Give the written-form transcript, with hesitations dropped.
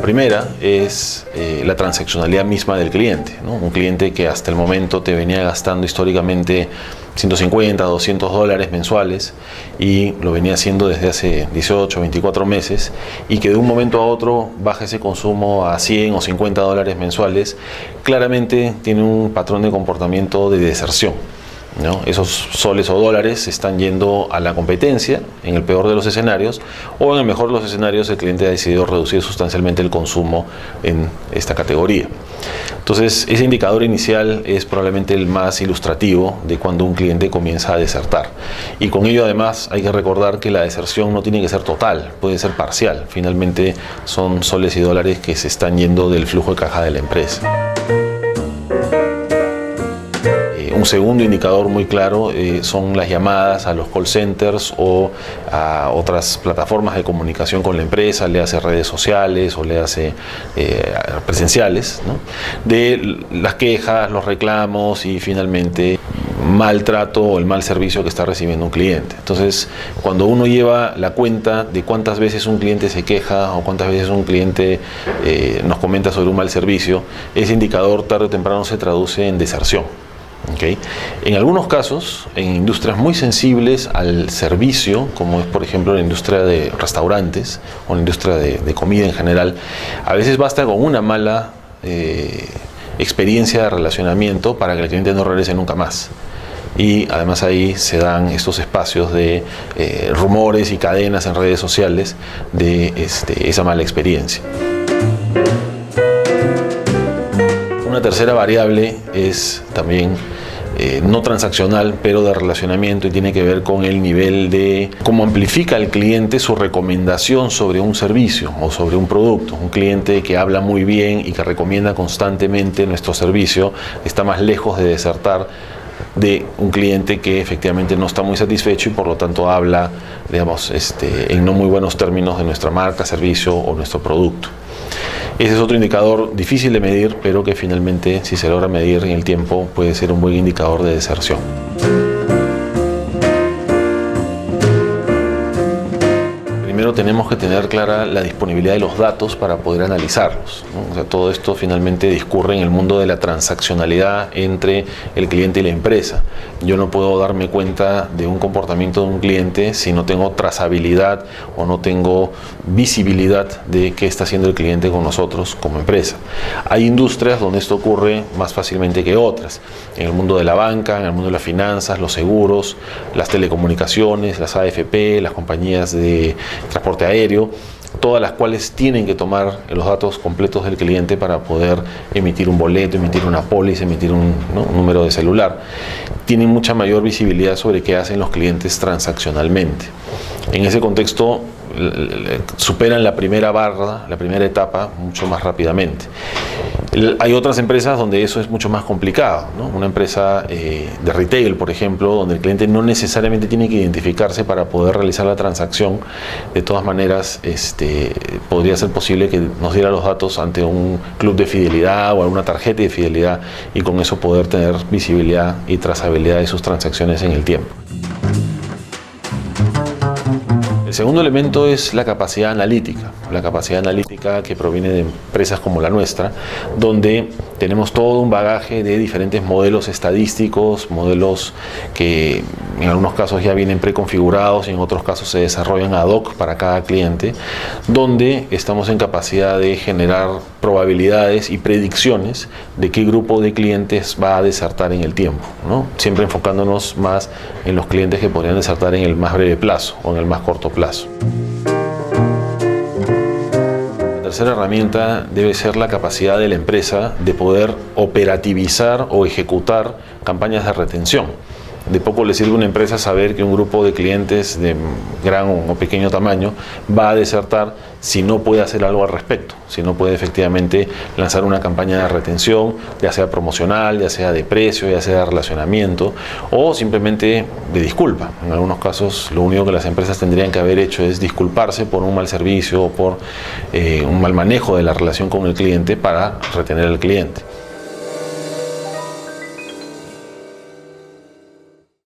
La primera es la transaccionalidad misma del cliente, ¿no? Un cliente que hasta el momento te venía gastando históricamente 150, 200 dólares mensuales y lo venía haciendo desde hace 18, 24 meses y que de un momento a otro baja ese consumo a 100 o 50 dólares mensuales, claramente tiene un patrón de comportamiento de deserción, ¿no? Esos soles o dólares están yendo a la competencia en el peor de los escenarios, o en el mejor de los escenarios el cliente ha decidido reducir sustancialmente el consumo en esta categoría. Entonces, ese indicador inicial es probablemente el más ilustrativo de cuando un cliente comienza a desertar. Y con ello además hay que recordar que la deserción no tiene que ser total, puede ser parcial. Finalmente son soles y dólares que se están yendo del flujo de caja de la empresa. Un segundo indicador muy claro son las llamadas a los call centers o a otras plataformas de comunicación con la empresa, le hace redes sociales o le hace presenciales, ¿no? De las quejas, los reclamos y finalmente maltrato o el mal servicio que está recibiendo un cliente. Entonces, cuando uno lleva la cuenta de cuántas veces un cliente se queja o cuántas veces un cliente nos comenta sobre un mal servicio, ese indicador tarde o temprano se traduce en deserción. ¿Okay? En algunos casos, en industrias muy sensibles al servicio, como es por ejemplo la industria de restaurantes o la industria de comida en general, a veces basta con una mala experiencia de relacionamiento para que el cliente no regrese nunca más. Y además ahí se dan estos espacios de rumores y cadenas en redes sociales de esa mala experiencia. Una tercera variable es también no transaccional, pero de relacionamiento, y tiene que ver con el nivel de cómo amplifica el cliente su recomendación sobre un servicio o sobre un producto. Un cliente que habla muy bien y que recomienda constantemente nuestro servicio está más lejos de desertar de un cliente que efectivamente no está muy satisfecho y por lo tanto habla, digamos, en no muy buenos términos de nuestra marca, servicio o nuestro producto. Ese es otro indicador difícil de medir, pero que finalmente, si se logra medir en el tiempo, puede ser un buen indicador de deserción. Primero tenemos que tener clara la disponibilidad de los datos para poder analizarlos, ¿no? O sea, todo esto finalmente discurre en el mundo de la transaccionalidad entre el cliente y la empresa. Yo no puedo darme cuenta de un comportamiento de un cliente si no tengo trazabilidad o no tengo visibilidad de qué está haciendo el cliente con nosotros como empresa. Hay industrias donde esto ocurre más fácilmente que otras. En el mundo de la banca, en el mundo de las finanzas, los seguros, las telecomunicaciones, las AFP, las compañías de transporte aéreo, todas las cuales tienen que tomar los datos completos del cliente para poder emitir un boleto, emitir una póliza, emitir un número de celular. Tienen mucha mayor visibilidad sobre qué hacen los clientes transaccionalmente. En ese contexto, superan la primera barra, la primera etapa, mucho más rápidamente. Hay otras empresas donde eso es mucho más complicado, ¿no? Una empresa de retail, por ejemplo, donde el cliente no necesariamente tiene que identificarse para poder realizar la transacción. De todas maneras, podría ser posible que nos diera los datos ante un club de fidelidad o alguna tarjeta de fidelidad y con eso poder tener visibilidad y trazabilidad de sus transacciones en el tiempo. El segundo elemento es la capacidad analítica que proviene de empresas como la nuestra, donde tenemos todo un bagaje de diferentes modelos estadísticos, modelos que en algunos casos ya vienen preconfigurados y en otros casos se desarrollan ad hoc para cada cliente, donde estamos en capacidad de generar probabilidades y predicciones de qué grupo de clientes va a desertar en el tiempo, ¿no? Siempre enfocándonos más en los clientes que podrían desertar en el más breve plazo o en el más corto plazo. La tercera herramienta debe ser la capacidad de la empresa de poder operativizar o ejecutar campañas de retención. De poco le sirve a una empresa saber que un grupo de clientes de gran o pequeño tamaño va a desertar si no puede hacer algo al respecto, si no puede efectivamente lanzar una campaña de retención, ya sea promocional, ya sea de precio, ya sea de relacionamiento o simplemente de disculpa. En algunos casos lo único que las empresas tendrían que haber hecho es disculparse por un mal servicio o por un mal manejo de la relación con el cliente para retener al cliente.